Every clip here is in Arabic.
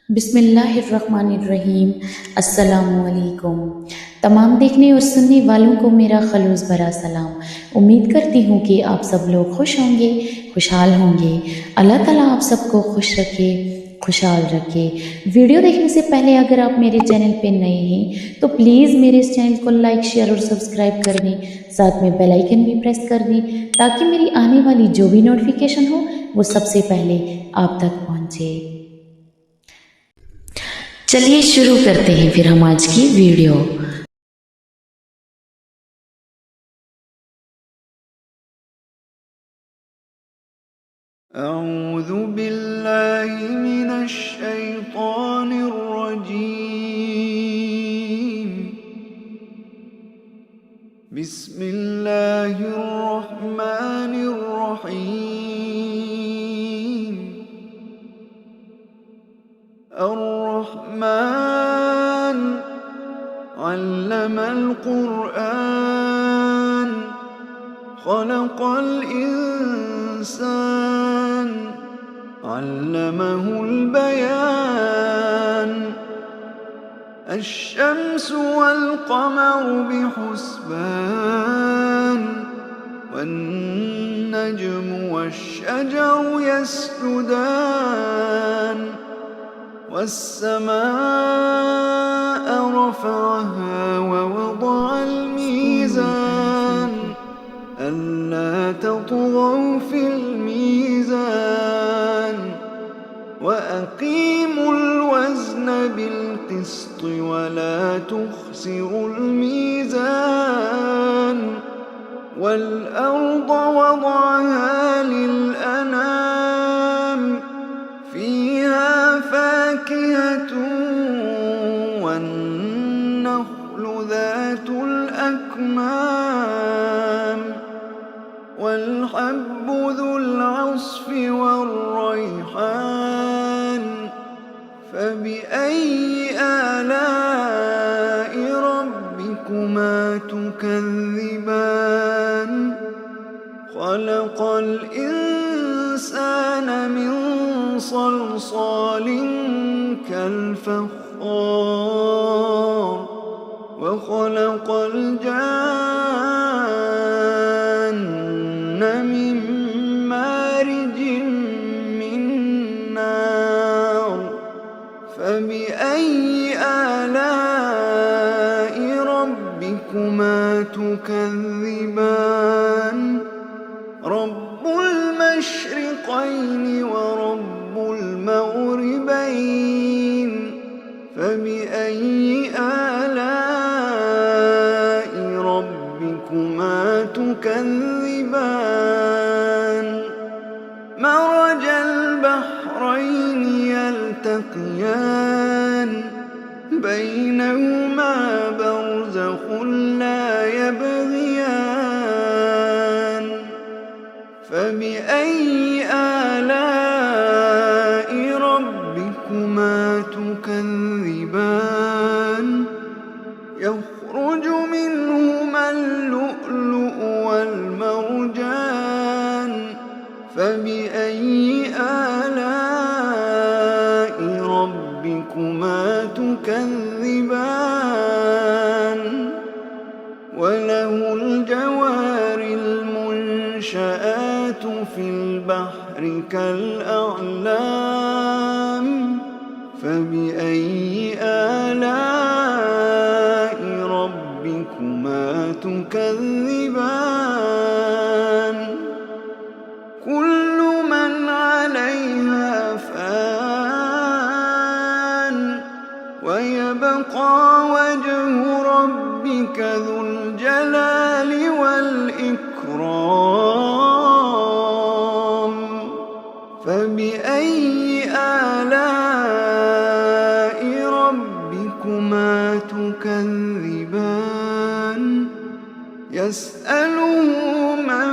बिस्मिल्लाहिर्रहमानिर्रहीम। अस्सलामुअलैकुम। तमाम देखने और सुनने वालों को मेरा खलूस भरा सलाम। उम्मीद करती हूँ कि आप सब लोग खुश होंगे, खुशहाल होंगे। अल्लाह ताला आप सबको खुश रखे, खुशहाल रखे। वीडियो देखने से पहले अगर आप मेरे चैनल पे नए हैं तो प्लीज़ मेरे इस चैनल को लाइक, शेयर और सब्सक्राइब कर दें। साथ में बेल आइकन भी प्रेस कर दें ताकि मेरी आने वाली जो भी नोटिफिकेशन हो वो सबसे पहले आप तक पहुँचे। चलिए शुरू करते हैं फिर हम आज की वीडियो। अऊज़ु बिल्लाहि मिनश शैतानिर रजीम। बिस्मिल्लाहिर रहमानिर रहीम। अर्रहमान अल्लमल क़ुरआन खलक़ल इंसान अल्लमहुल बयान। अश्शम्स वल क़मर बिहुस्बान वन्नज्मु वश्शजरु यस्जुदान। वस्समाअ रफ़अहा ववضعल मीज़ान अल्ला तطغوا في الميزان وأقيموا الوزن بالقسط ولا تخسروا الميزان والأرض وضعها للأنام فيها فاكهة والنخل ذات الأكمام والحب ذو العصف والريحان فبأي آلاء ربكما تكذبان خلق الإنسان من صلصال كالفخار وخلق الجان من مارج من نار فبأي آلاء ربكما تكذبان رب المشرقين ورب المغربين فبأي آلاء ربكما تكذبان مرج البحرين يلتقيان بينهما برزخ لا يبغيان فبأي آلاء ربكما تكذبان يخرج منهما اللؤلؤ والمرجان فبأي آلاء ربكما تكذبان وله الجوار المنشآت في البحر كالأعلام فبأي آلاء ربكما تكذبان كل من عليها فان ويبقى وجه ربك ذو الجلال والإكرام فبأي آلاء ربكما تكذبان يسأله من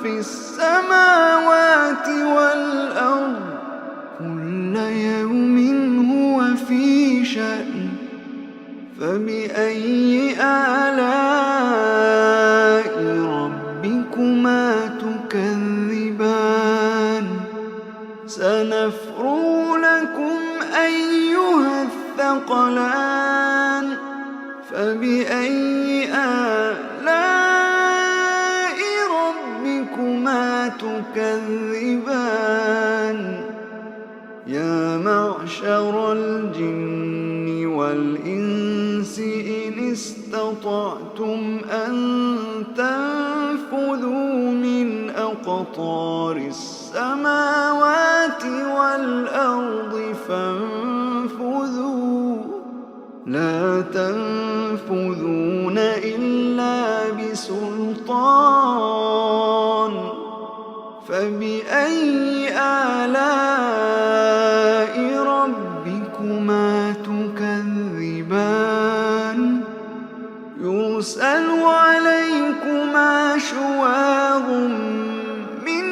في السماوات والأرض كل يوم هو في شأن فبأي آلاء ربكما تكذبان سنفرغ لكم أيها الثقلان فبأي آلاء ربكما تكذبان يا معشر الجن والإنس إن استطعتم أن تنفذوا من أقطار السماوات والأرض فانفذوا لا تنفذون إلا بسلطان فبأي آلاء ربكما تكذبان يرسل عليكما شواظ من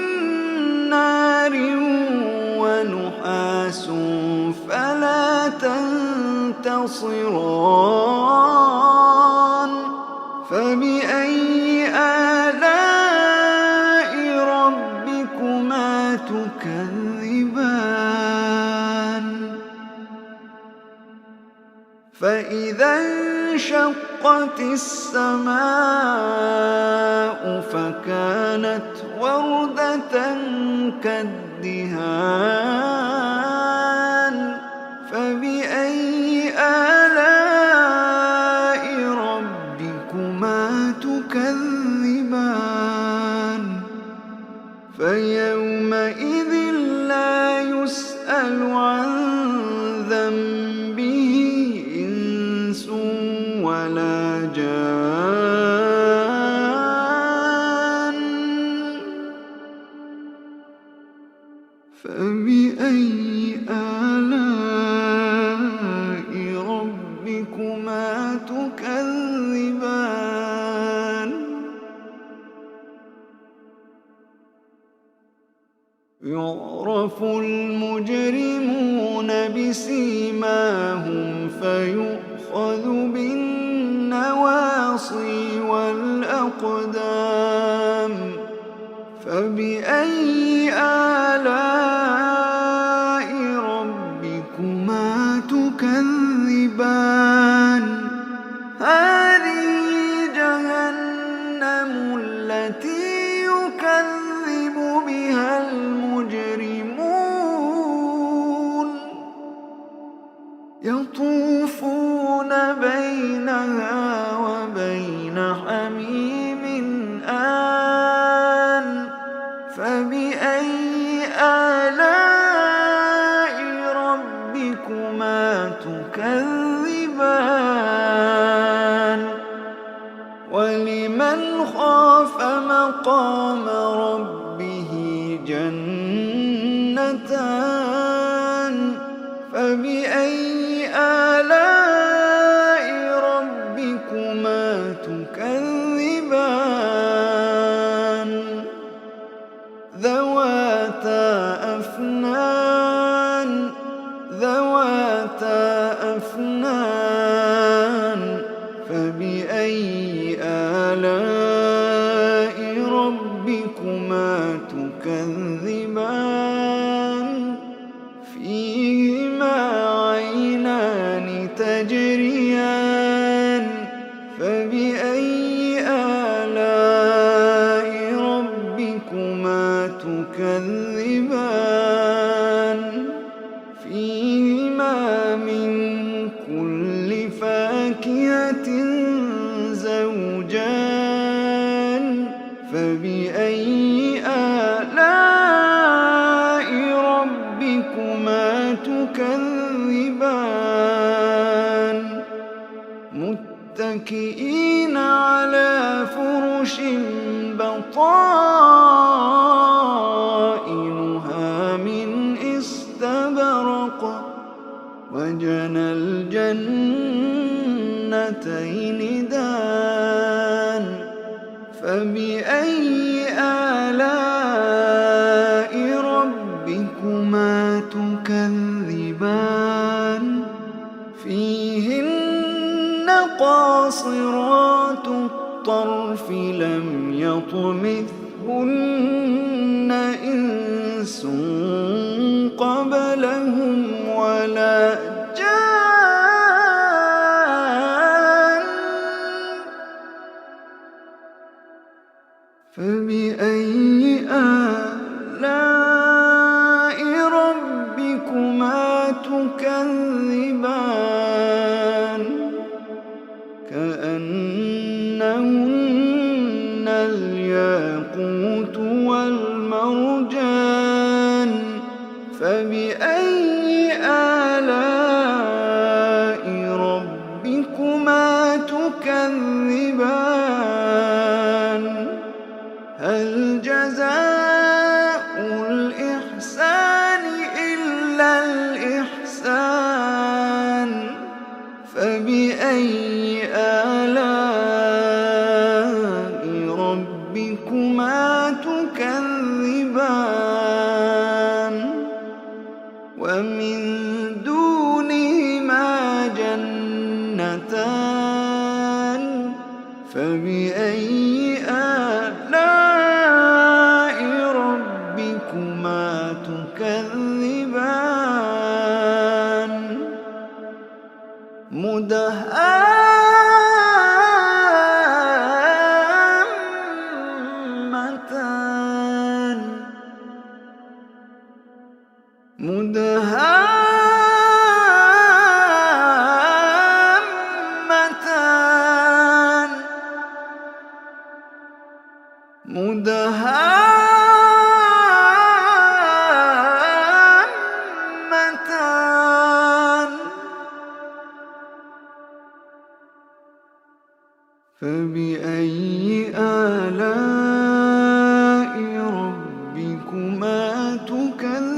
نار ونحاس فلا تنتصران فبأي آلاء ربكما تكذبان فإذا انشقت السماء فكانت وردة كالدهان فبأي آلاء ربكما تكذبان فيومئذ لا يسأل عن ذنبه إنس ولا جان فبأي آلاء ربكما تكذبان يعرف المجرمون بسيماهم فيؤخذ بالنواصي والأقدام فبأي آلاء ربكما تكذبان هذه جهنم التي يكذب بها المجرمون يطوفون بينها وبين حميم آن فبأي آلاء ربكما تكذبان ولمن خاف مقام ربه جنتان فبأي آلاء ربكما تكذبان ذواتا أفنان فبأي آلاء ربكما تكذبان فيهما عينان تجريان فبأي آلاء ربكما تكذبان فيهما من كل فاكهة زوجان فبأي آلاء ربكما تكذبان متكئين على فرش بطائنها من استبرق وجنى الجنتين دان فبأي آلاء ربكما تكذبان فيهن قاصرات الطرف لم يطمثهن إنس قبلهم ولا جان فبأي آلاء ربكما تكذبان هل جزاء الإحسان إلا الإحسان فبأي آلاء ربكما تكذبان ومن دونهما جنتان فبأي آلاء ربكما تكذبان مدهامتان فبأي آلاء ربكما تكذبان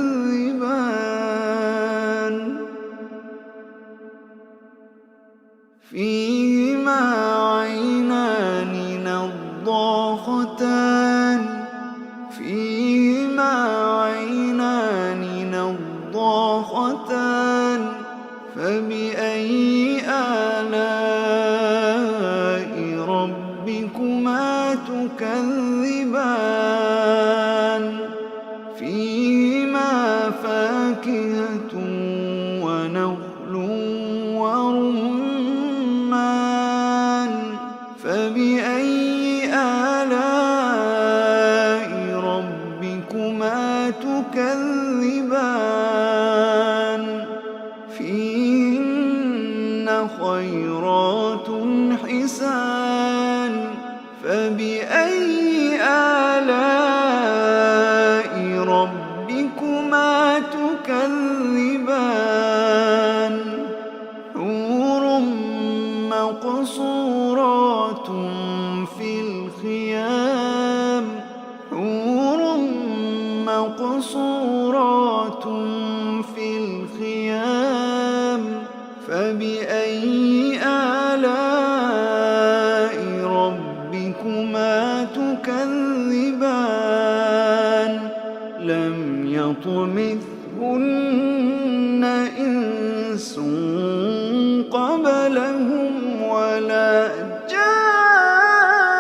فيهما عينان نضاختان فيهما عينان نضاختان فبأي آلاء ربكما تكذبان فيهما فاكهة ونخل ورمان فبأي آلاء ربكما تكذبان فيهن خيرات حسان فبأي آلاء ربكما تكذبان حور مقصورات في الخيام حور مقصورات في الخيام فبأي آلاء ربكما تكذبان لم يطمثهن إنس قبلهم ولا جان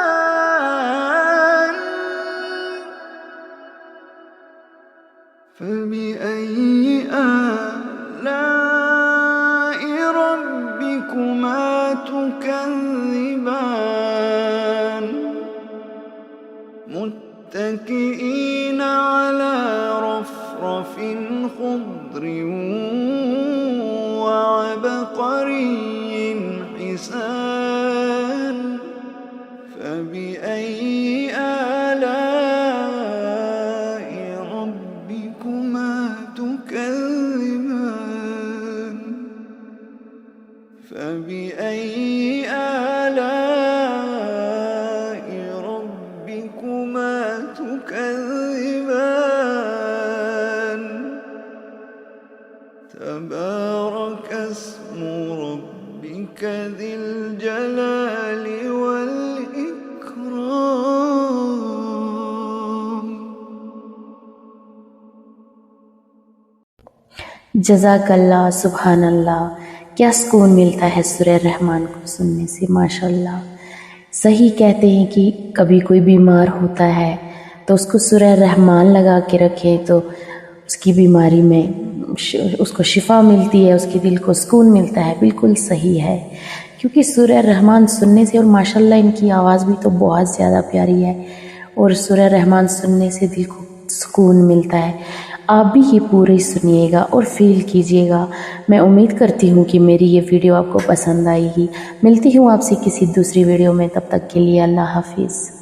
فبأي آلاء ربكما تكذبان متكئين على رفرف خضر وعبقري حسان فبأي آلاء ربكما تكذبان فبأي آلاء ربكما تكذبان تبارك اسم ربك ذي الجلال والإكرام जज़ाकल्लाह सुभान अल्लाह। क्या सुकून मिलता है सूरह रहमान को सुनने से, माशाल्लाह। सही कहते हैं कि कभी कोई बीमार होता है तो उसको सूरह रहमान लगा के रखें तो उसकी बीमारी में उसको शिफा मिलती है, उसके दिल को सुकून मिलता है। बिल्कुल सही है, क्योंकि सूरह रहमान सुनने से, और माशाल्लाह इनकी आवाज़ भी तो बहुत ज़्यादा प्यारी है, और सूरह रहमान सुनने से दिल को सुकून मिलता है। आप भी ये पूरी सुनिएगा और फील कीजिएगा। मैं उम्मीद करती हूँ कि मेरी ये वीडियो आपको पसंद आएगी। मिलती हूँ आपसे किसी दूसरी वीडियो में, तब तक के लिए अल्लाह हाफिज़।